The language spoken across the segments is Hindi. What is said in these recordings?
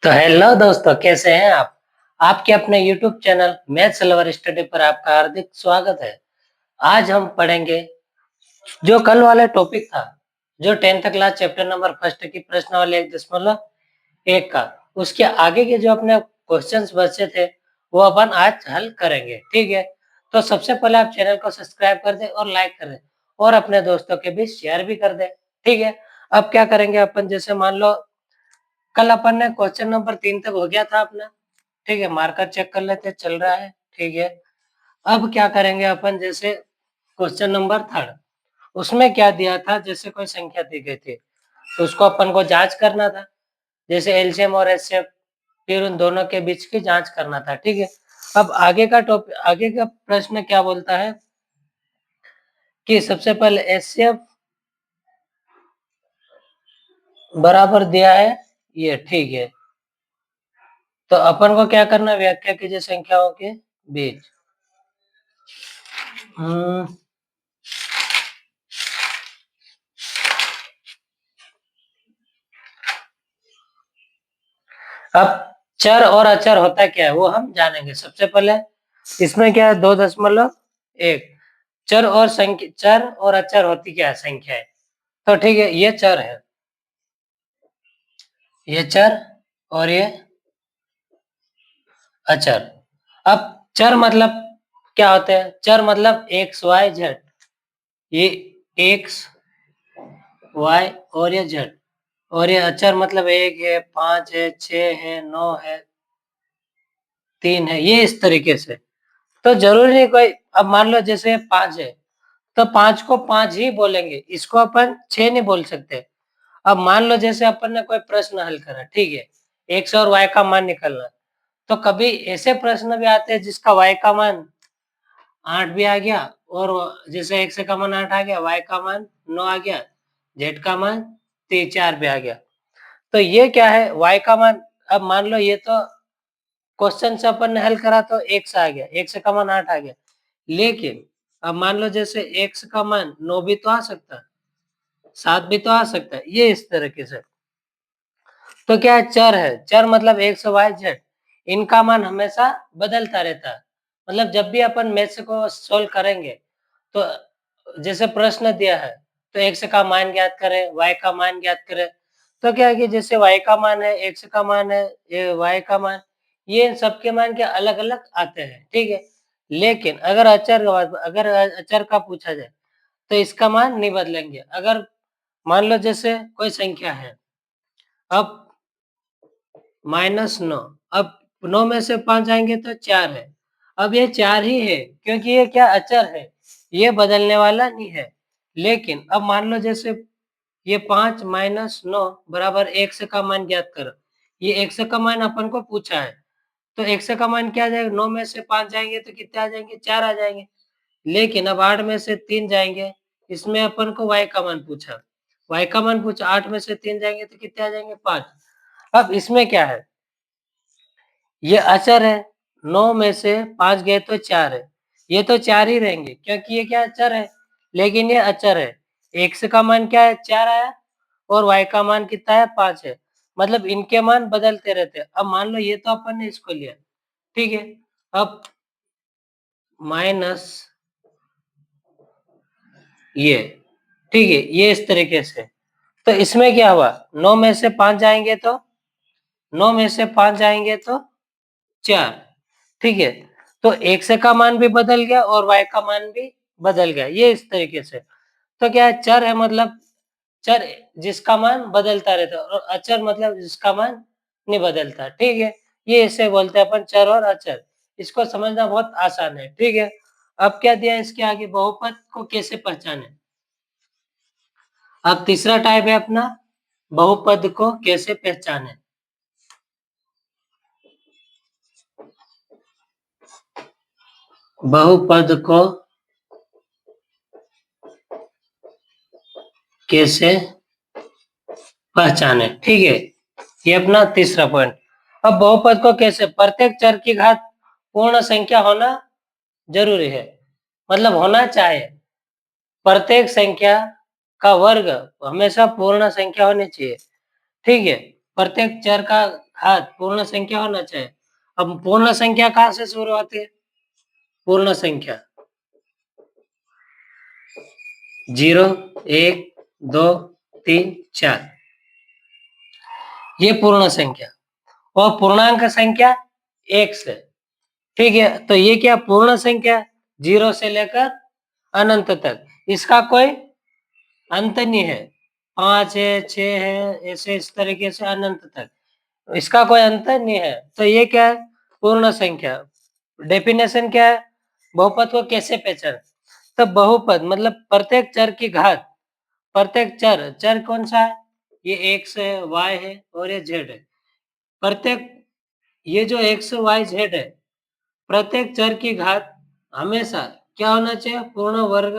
तो हेलो दोस्तों, कैसे हैं आप? आपके अपने YouTube channel maths lover study पर आपका हार्दिक स्वागत है। आज हम पढ़ेंगे जो कल वाला टॉपिक था, जो 10th class chapter number first की प्रश्नावली 1.1 का, उसके आगे के जो अपने क्वेश्चंस बचे थे वो अपन आज हल करेंगे। ठीक है, तो सबसे पहले आप चैनल को सब्सक्राइब कर दें और लाइक कर दें और अपने दोस्तों के बीच शेयर भी कर दें। ठीक है, अब क्या करेंगे अपन, जैसे मान लो कल अपन ने क्वेश्चन नंबर 3 तक हो गया था अपना। ठीक है, मार्कर चेक कर लेते चल रहा है। ठीक है, अब क्या करेंगे अपन, जैसे क्वेश्चन नंबर थर्ड, उसमें क्या दिया था, जैसे कोई संख्या दी गई थी तो उसको अपन को जांच करना था, जैसे एलसीएम और एचसीएफ, फिर उन दोनों के बीच की जांच करना था। ठीक है, अब आगे का प्रश्न क्या बोलता है कि सबसे पहले एचसीएफ बराबर दिया है ये। ठीक है, तो अपन को क्या करना, व्याख्या कीजिए संख्याओं के बीच। अब चर और अचर होता क्या है वो हम जानेंगे। सबसे पहले इसमें क्या है, 2.1। चर और अचर होती क्या है, संख्या है। तो ठीक है, ये चर है, ये चर और ये अचर। अब चर मतलब क्या होते हैं, चर मतलब एक्स वाई जेड, ये एक्स वाई और ये जेड, और ये अचर मतलब 1 है, 5 है, 6 है, 9 है, 3 है, ये इस तरीके से। तो जरूरी नहीं कोई, अब मान लो जैसे 5 है तो 5 को 5 ही बोलेंगे, इसको अपन 6 नहीं बोल सकते। अब मान लो जैसे अपन ने कोई प्रश्न हल करा, ठीक है, एक्स और वाई का मान निकलना, तो कभी ऐसे प्रश्न भी आते हैं जिसका वाई का मान 8 भी आ गया, और जैसे एक्स का मान 8 आ गया, वाई का मान 9 आ गया, जेड का मान 4 भी आ गया। तो ये क्या है, वाई का मान, अब मान लो ये तो क्वेश्चन से अपन ने हल करा तो एक्स आ गया, एक्स का मान 8 आ गया, लेकिन अब मान लो जैसे एक्स का मान 9 भी तो आ सकता है, 7 भी तो आ सकता है, ये इस तरीके से। तो क्या है, चर है, चर मतलब एक्स वाई जेड, इनका मान हमेशा बदलता रहता है। मतलब जब भी अपन मैथ्स को सोल्व करेंगे तो जैसे प्रश्न दिया है तो एक्स का मान ज्ञात करें, वाई का मान ज्ञात करें, तो क्या है कि जैसे वाई का मान है, एक्स का मान है, ये वाई का मान, ये इन सबके मान के अलग अलग आते हैं। ठीक है, लेकिन अगर अचर का पूछा जाए तो इसका मान नहीं बदलेंगे। अगर मान लो जैसे कोई संख्या है, अब -9, अब 9 में से 5 आएंगे तो 4 है, अब ये 4 ही है क्योंकि ये क्या अचर है, ये बदलने वाला नहीं है। लेकिन अब मान लो जैसे ये 5 - 9 बराबर x का मान ज्ञात करो, ये x का मान अपन को पूछा है, तो x का मान क्या आ जाएगा, 9 में से 5 जाएंगे तो कितने आ जाएंगे, 4 आ जाएंगे। लेकिन अब 8 में से 3 जाएंगे, इसमें अपन को y का मान पूछा, y का मान पूछा, 8 में से 3 जाएंगे तो कितने आ जाएंगे, 5। अब इसमें क्या है, ये अचर है, 9 में से 5 गए तो 4 है, ये तो 4 ही रहेंगे क्योंकि ये क्या अचर है, लेकिन ये अचर है। x का मान क्या है, 4 आया, और y का मान कितना है, 5 है, मतलब इनके मान बदलते रहते हैं। अब मान लो ये तो अपन ने इसको लिया, ठीक है, अब माइनस ये, ठीक है, ये इस तरीके से। तो इसमें क्या हुआ, 9 में से 5 जाएंगे तो 9 में से 5 जाएंगे तो 4, ठीक है, तो x का मान भी बदल गया और y का मान भी बदल गया, ये इस तरीके से। तो क्या है, चर है मतलब चर जिसका मान बदलता रहता है, और अचर मतलब जिसका मान नहीं बदलता। ठीक है, ये इसे बोलते हैं अपन चर और अचर, इसको समझना बहुत आसान है। ठीक है, अब क्या दिया इसके आगे, बहुपद को कैसे पहचाने। अब तीसरा टाइप है अपना, बहुपद को कैसे पहचाने। बहुपद को कैसे पहचाने, ठीक है, ये अपना तीसरा पॉइंट। अब बहुपद को कैसे, प्रत्येक चर की घात पूर्ण संख्या होना जरूरी है, मतलब होना चाहिए, प्रत्येक संख्या का वर्ग हमेशा पूर्ण संख्या होनी चाहिए। ठीक है, प्रत्येक चर का घात पूर्ण संख्या होना चाहिए। अब पूर्ण संख्या कहाँ से शुरू होती है? पूर्ण संख्या 0, 1, 2, 3, 4, ये पूर्ण संख्या। और पूर्णांक संख्या 1 से, ठीक है। तो ये क्या पूर्ण संख्या 0 से लेकर अनंत तक, इसका कोई अंत नहीं है। 5 है, 6 है, ऐसे इस तरीके से अनंत तक, इसका कोई अंत नहीं है। तो ये क्या है? पूर्ण संख्या। डेफिनेशन क्या है? बहुपद को कैसे पहचान? तो बहुपद मतलब प्रत्येक चर की घात, प्रत्येक चर कौन सा है? ये एक्स है, वाई है और ये जेड है। प्रत्येक ये जो एक्स वाई जेड है, प्रत्येक चर की घात हमेशा क्या होना चाहिए? पूर्ण वर्ग,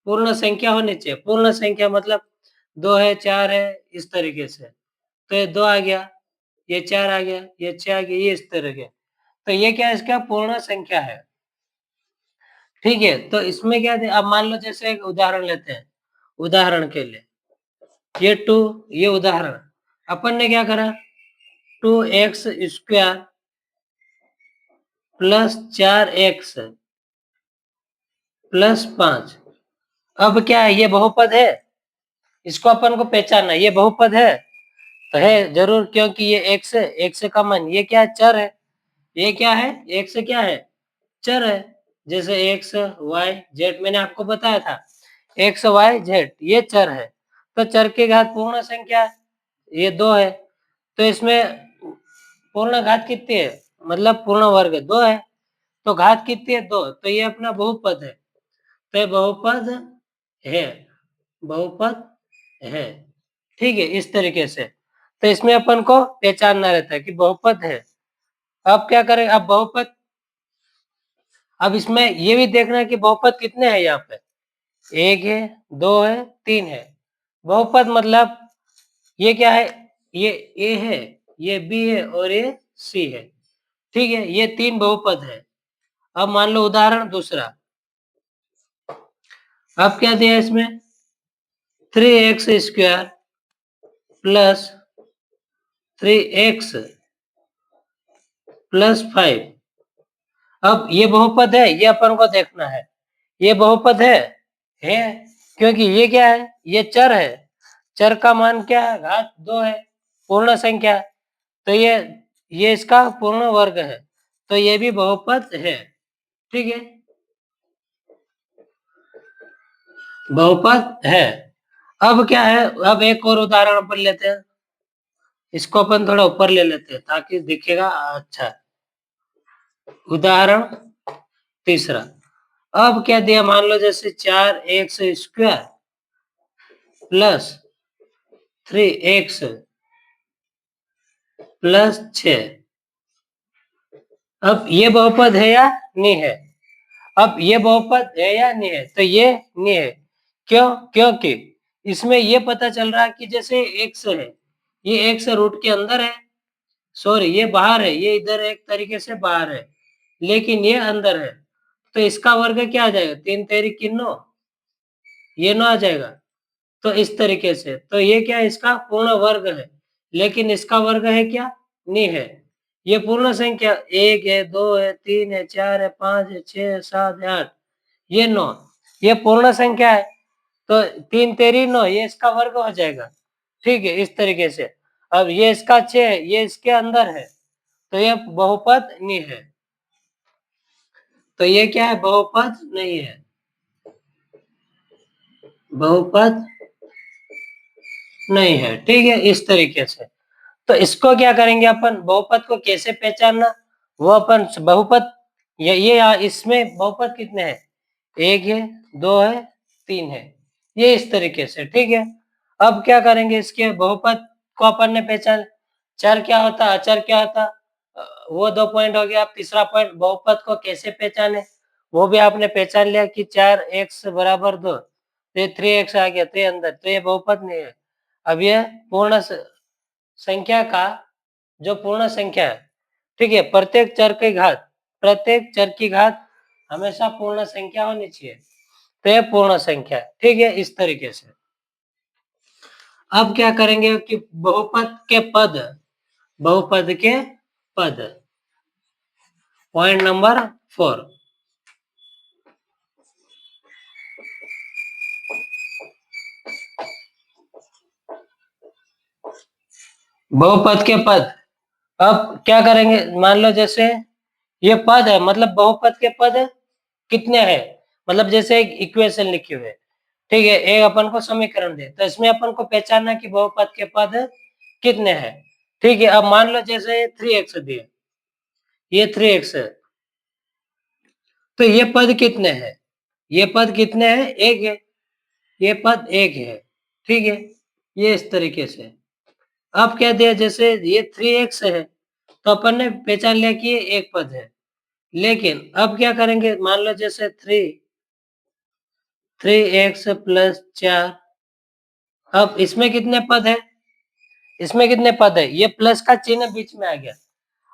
पूर्ण संख्या होनी चाहिए। पूर्ण संख्या मतलब 2 है, 4 है, इस तरीके से। तो ये 2 आ गया, ये 4 आ गया, ये 6 आ गया, ये इस तरह के। तो ये क्या इसका पूर्ण संख्या है, ठीक है। तो इसमें क्या है? अब मान लो जैसे एक उदाहरण लेते हैं, उदाहरण के लिए ये 2, ये उदाहरण अपन ने क्या करा? 2x square plus 4x plus 5। अब क्या है? ये बहुपद है, इसको अपन को पहचानना। ये बहुपद है तो है जरूर, क्योंकि ये x का मान ये क्या है? चर है। ये क्या है? x क्या है? चर है। जैसे x y z मैंने आपको बताया था, x y z ये चर है। तो चर की घात पूर्ण संख्या है, ये 2 है। तो इसमें पूर्ण घात कितनी है? मतलब पूर्ण वर्ग 2 है, तो घात कितनी है? 2। तो ये अपना बहुपद है। तो ये बहुपद है, बहुपद है, ठीक है, इस तरीके से। तो इसमें अपन को पहचानना रहता है कि बहुपद है। अब क्या करें? अब बहुपद, अब इसमें ये भी देखना है कि बहुपद कितने हैं यहाँ पे। 1 है, 2 है, 3 है। बहुपद मतलब ये क्या है? ये ए है, ये बी है और ये सी है, ठीक है। ये 3 बहुपद है। अब मान लो उदाहरण दूसरा। अब क्या दिया इसमें? 3x square plus 3x plus 5। अब ये बहुपद है, ये अपन को देखना है। ये बहुपद है, क्योंकि ये क्या है? ये चर है। चर का मान क्या है? घात 2 है, पूर्ण संख्या। तो ये इसका पूर्ण वर्ग है, तो ये भी बहुपद है, ठीक है, बहुपद है। अब क्या है? अब एक और उदाहरण अपन लेते हैं, इसको अपन थोड़ा ऊपर ले लेते हैं ताकि दिखेगा अच्छा। उदाहरण तीसरा। अब क्या दिया? मान लो जैसे 4x square plus 3x plus 6। अब ये बहुपद है या नहीं है? अब ये बहुपद है या नहीं है? तो ये नहीं है। क्यों? क्योंकि इसमें ये पता चल रहा है कि जैसे x है, ये x रूट के अंदर है, सॉरी ये बाहर है, ये इधर एक तरीके से बाहर है, लेकिन ये अंदर है। तो इसका वर्ग क्या आ जाएगा? 3 तेरी की 9, ये 9 आ जाएगा। तो इस तरीके से, तो ये क्या है? इसका पूर्ण वर्ग है, लेकिन इसका वर्ग है क्या? नहीं है। ये पूर्ण संख्या 1 है, 2 है, 3 है, 4 है, 5 है, 6 है, 7 है, 8, ये 9, ये पूर्ण संख्या है। तो 3 तेरी 9, ये इसका वर्ग हो जाएगा, ठीक है, इस तरीके से। अब ये इसका 6 है, ये इसके अंदर है, तो ये बहुपद नहीं है। तो ये क्या है? बहुपद नहीं है, बहुपद नहीं है, ठीक है, इस तरीके से। तो इसको क्या करेंगे अपन? बहुपद को कैसे पहचानना? वो अपन बहुपद, ये इसमें बहुपद कितने हैं? 1 है, 2 है, 3 है, ये इस तरीके से, ठीक है। अब क्या करेंगे? इसके बहुपद को अपन ने पहचान, चर क्या होता, अचर क्या होता, वो 2 पॉइंट हो गया। अब तीसरा पॉइंट, बहुपद को कैसे पहचाने, वो भी आपने पहचान लिया कि 4x बराबर 2, तो ये 3x आ गया, तो ये अंदर, तो ये बहुपद नहीं है। अब ये पूर्ण संख्या का जो पूर्ण संख्या है, ठीक है, प्रत्येक चर की घात, प्रत्येक चर की घात हमेशा पूर्ण संख्या होनी चाहिए, तो ये पूर्ण संख्या है, ठीक है, इस तरीके से। अब क्या करेंगे कि बहुपद के पद, बहुपद के पद। पॉइंट नंबर 4, बहुपद के पद। अब क्या करेंगे, मान लो जैसे ये पद है, मतलब बहुपद के पद कितने हैं, मतलब जैसे एक इक्वेशन लिखी हुई है, ठीक है, एक अपन को समीकरण दे, तो इसमें अपन को पहचानना कि बहुपद के पद कितने हैं। ठीक है, अब मान लो जैसे 3x दिए, ये 3x है, तो ये पद कितने हैं, ये पद कितने हैं, एक है, ये पद एक है, ठीक है, ये इस तरीके से। अब क्या दिया, जैसे ये 3x है, तो अपन ने पहचान लिया कि ये एक पद है, लेकिन अब क्या करेंगे, मान लो जैसे 3x प्लस 4, अब इसमें कितने पद है, इसमें कितने पद है, ये प्लस का चिन्ह बीच में आ गया।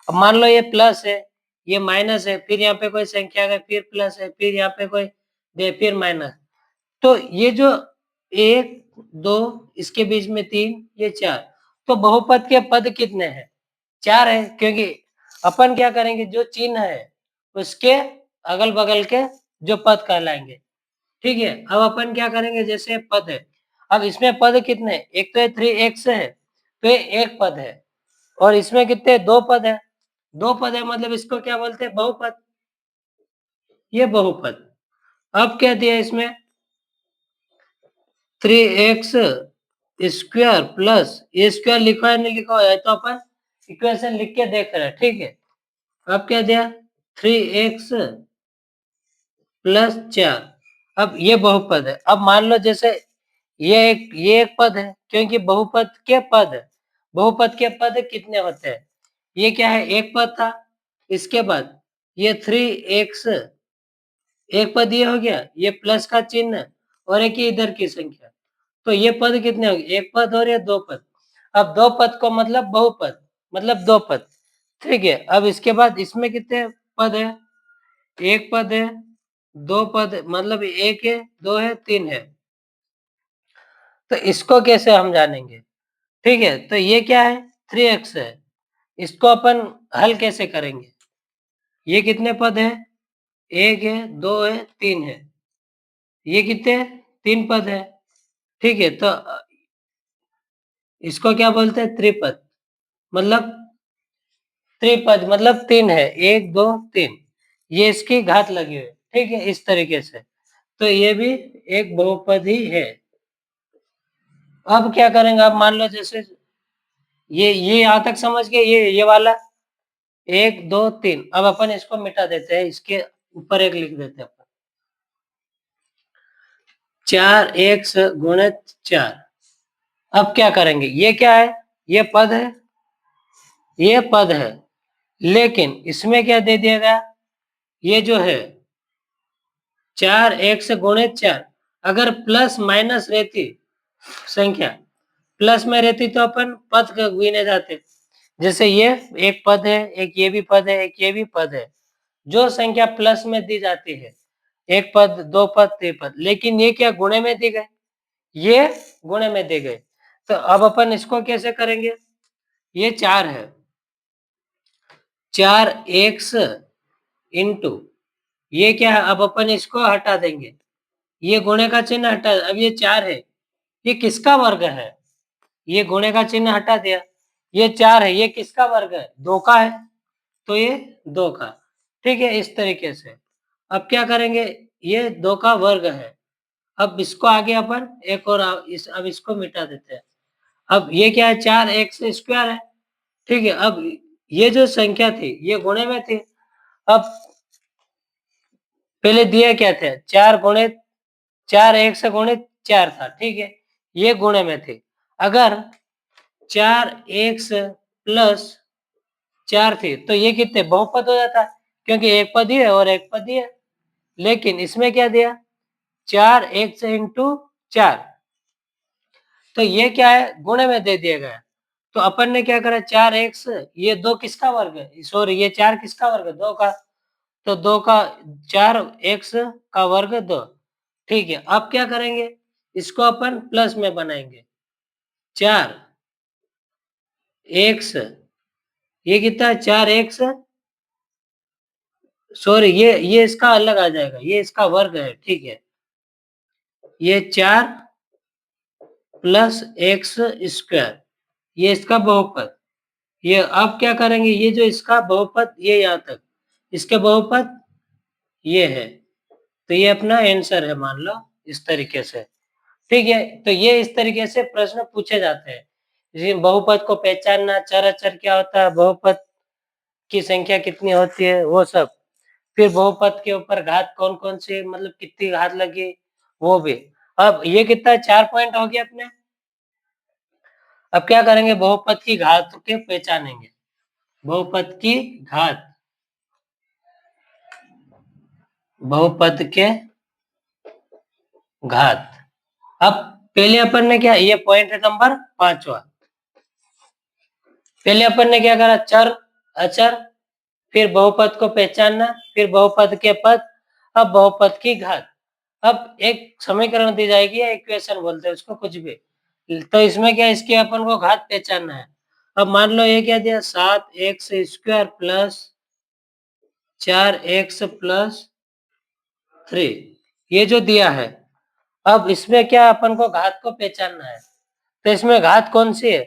अब मान लो ये प्लस है, ये माइनस है, फिर यहाँ पे कोई संख्या है, फिर प्लस है, फिर यहाँ पे कोई दे, फिर माइनस, तो ये जो 1 2 इसके बीच में 3, ये 4, तो बहुपद के पद कितने हैं, 4 है, क्योंकि अपन क्या करेंगे, जो चिन्ह है उसके अगल बगल के जो पद कहलाएंगे। ठीक है, अब अपन क्या करेंगे, जैसे पद है, अब इसमें पद कितने, एक तो 3x है, तो ये एक पद है, और इसमें कितने, 2 पद है, 2 पद है, मतलब इसको क्या बोलते हैं, बहुपद, ये बहुपद। अब क्या दिया इसमें, 3x स्क्वायर प्लस, ये स्क्वायर लिखा है नहीं लिखा हुआ है, तो अपन इक्वेशन लिख के देख रहे हैं, ठीक है। अब क्या दिया, 3x प्लस 4, अब ये बहुपद है। अब मान लो जैसे ये एक पद है, क्योंकि बहुपद के पद, बहुपद के पद कितने होते हैं, ये क्या है, एक पद था, इसके बाद ये 3x, एक पद ये हो गया, ये प्लस का चिन्ह और एक ही इधर की संख्या, तो ये पद कितने हो गए, एक पद और ये 2 पद। अब 2 पद को मतलब बहुपद, मतलब 2 पद, ठीक है। अब इसके बाद इसमें कितने पद है, एक पद है, 2 पद, मतलब एक है, 2 है, 3 है, तो इसको कैसे हम जानेंगे, ठीक है, तो ये क्या है, 3x है, इसको अपन हल कैसे करेंगे, ये कितने पद है, एक है, 2 है, 3 है, ये कितने, 3 पद है, ठीक है, तो इसको क्या बोलते हैं, त्रिपद, मतलब त्रिपद मतलब 3 है, 1 2 3, ये इसकी घात लगी हुई है, ठीक है, इस तरीके से, तो ये भी एक बहुपद ही है। अब क्या करेंगे, अब मान लो जैसे ये यहाँ तक समझ गए, ये वाला 1 2 3, अब अपन इसको मिटा देते हैं, इसके ऊपर एक लिख देते हैं अपन, 4x गुणित 4। अब क्या करेंगे, ये क्या है, ये पद है, ये पद है, लेकिन इसमें क्या दे दिया गया, ये जो है 4x गुणित 4, अगर प्लस माइनस रहती संख्या, प्लस में रहती तो अपन पद गिने जाते, जैसे ये एक पद है, एक ये भी पद है, एक ये भी पद है, जो संख्या प्लस में दी जाती है, एक पद, 2 पद, 3 पद, लेकिन ये क्या गुणे में दी गए, ये गुणे में दे गए, तो अब अपन इसको कैसे करेंगे, ये 4 है, 4x इंटू, ये क्या है, अब अपन इसको हटा देंगे, ये गुणे का चिन्ह हटा, अब ये 4 है, ये किसका वर्ग है, ये गुणे का चिन्ह हटा दिया, ये 4 है, ये किसका वर्ग है, 2 का है, तो ये 2 का, ठीक है, इस तरीके से। अब क्या करेंगे, ये 2 का वर्ग है, अब इसको आगे अपन एक और अब इसको मिटा देते हैं, अब ये क्या है, 4x स्क्वायर है, ठीक है। अब ये जो संख्या थी ये गुणे में थी, अब पहले दिया क्या था, 4 गुणित 4 था, ठीक है, ये गुणे में थे, अगर 4x प्लस 4 थी तो ये कितने बहुपद हो जाता, क्योंकि एक पद ही है और एक पद ही है, लेकिन इसमें क्या दिया, 4x इंटू 4, तो ये क्या है, गुणे में दे दिया गया, तो अपन ने क्या करा, 4x, ये 2 किसका वर्ग है, सॉरी ये 4 किसका वर्ग है, 2 का, तो 2 का 4x का वर्ग 2, ठीक है। अब क्या करेंगे, इसको अपन प्लस में बनाएंगे, 4x ये कितना है 4x, सॉरी ये इसका अलग आ जाएगा, ये इसका वर्ग है, ठीक है। ये 4 प्लस एक्स स्क्वायर, ये इसका बहुपद। ये अब क्या करेंगे, ये जो इसका बहुपद ये यहाँ तक, इसके बहुपद ये है, तो ये अपना आंसर है, मान लो इस तरीके से। ठीक है, तो ये इस तरीके से प्रश्न पूछे जाते हैं। जैसे बहुपद को पहचानना, चर अचर क्या होता है, बहुपद की संख्या कितनी होती है, वो सब। फिर बहुपद के ऊपर घात कौन कौन सी, मतलब कितनी घात लगी, वो भी। अब ये कितना 4 पॉइंट हो गया अपने। अब क्या करेंगे, बहुपद की घात के पहचानेंगे, बहुपद की घात, बहुपद के घात। अब पहले अपन ने क्या, ये पॉइंट नंबर 5वां, पहले अपन ने क्या करा, चर अचर, फिर बहुपद को पहचानना, फिर बहुपद के पद, अब बहुपद की घात। अब एक समीकरण दी जाएगी या इक्वेशन बोलते हैं उसको, कुछ भी, तो इसमें क्या, इसकी अपन को घात पहचानना है। अब मान लो ये क्या दिया, 7x square plus 4x plus 3, ये जो दिया है। अब इसमें क्या अपन को घात को पहचानना है, तो इसमें घात कौन सी है,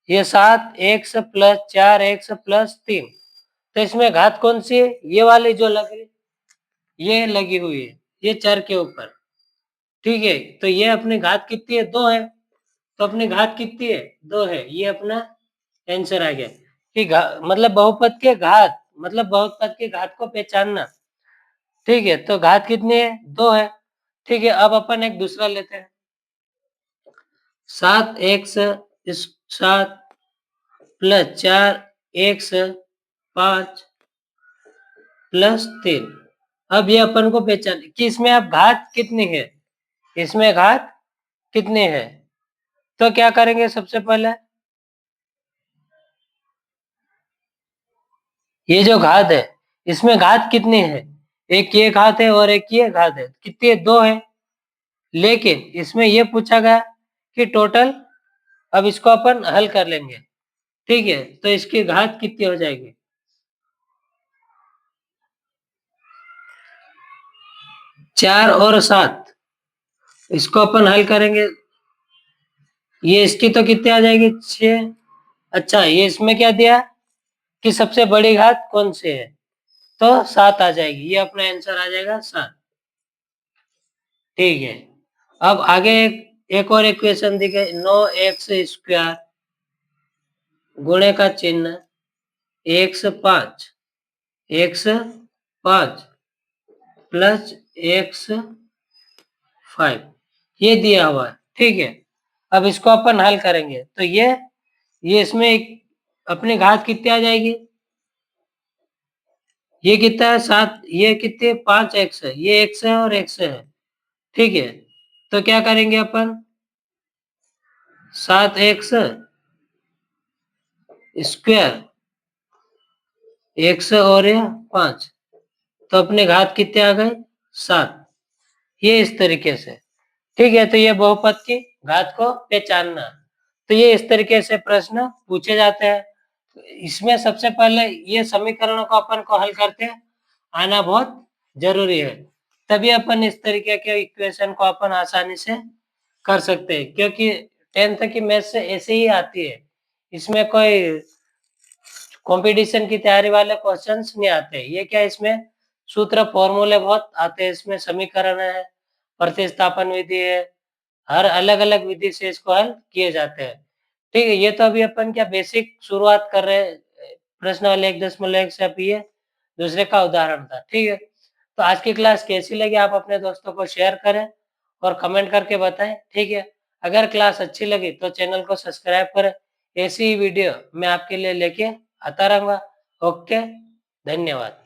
ये 7x प्लस 4x प्लस 3, तो इसमें घात कौन सी है, ये वाली जो लग रही, ये लगी हुई है, ये चर के ऊपर। ठीक है, तो ये अपनी घात कितनी है, 2 है, तो अपनी घात कितनी है, 2 है, ये अपना आंसर आ गया। कि मतलब बहुपद के घात, मतलब बहुपद के घात को पहचानना। ठीक है, तो घात कितनी है, 2 है। ठीक है, अब अपन एक दूसरा लेते हैं, 7x 7 प्लस 4x 5 प्लस 3। अब ये अपन को पहचान कि इसमें अब घात कितनी है, इसमें घात कितनी है, तो क्या करेंगे, सबसे पहले ये जो घात है, इसमें घात कितनी है, एक ये घात है और एक ये घात है, कितनी है, 2 है। लेकिन इसमें ये पूछा गया कि टोटल, अब इसको अपन हल कर लेंगे। ठीक है, तो इसकी घात कितनी हो जाएगी, 4 और 7, इसको अपन हल करेंगे, ये इसकी तो कितनी आ जाएगी, 6। अच्छा, ये इसमें क्या दिया कि सबसे बड़ी घात कौन सी है, तो 7 आ जाएगी, ये अपना आंसर आ जाएगा 7। ठीक है, अब आगे एक और इक्वेशन दी गई, 9x स्क्वायर गुणे का चिन्ह x 5 प्लस x 5, ये दिया हुआ है। ठीक है, अब इसको अपन हल करेंगे, तो ये इसमें अपनी घात कितनी आ जाएगी, ये कितना है 7, ये कितने 5x है, ये x है और x है। ठीक है, तो क्या करेंगे अपन, 7x स्क्वायर, x और ये 5, तो अपने घात कितने आ गए, 7, ये इस तरीके से। ठीक है, तो ये बहुपद की घात को पहचानना, तो ये इस तरीके से प्रश्न पूछे जाते हैं। इसमें सबसे पहले ये समीकरणों को अपन को हल करते आना बहुत जरूरी है, तभी अपन इस तरीके के इक्वेशन को अपन आसानी से कर सकते हैं, क्योंकि 10th की मैथ्स से ऐसे ही आती है, इसमें कोई कंपटीशन की तैयारी वाले क्वेश्चंस नहीं आते। ये क्या, इसमें सूत्र फॉर्मूले बहुत आते हैं, इसमें समीकरण है, प्रतिस्थापन विधि है, हर अलग अलग विधि से इसको हल किए जाते हैं। ठीक है, ये तो अभी अपन क्या बेसिक शुरुआत कर रहे हैं, प्रश्न वाले 1.1 से, अभी ये दूसरे का उदाहरण था। ठीक है, तो आज की क्लास कैसी लगी, आप अपने दोस्तों को शेयर करें और कमेंट करके बताएं। ठीक है, अगर क्लास अच्छी लगी तो चैनल को सब्सक्राइब करें, ऐसी ही वीडियो मैं आपके लिए लेके आता रहूंगा। ओके, धन्यवाद।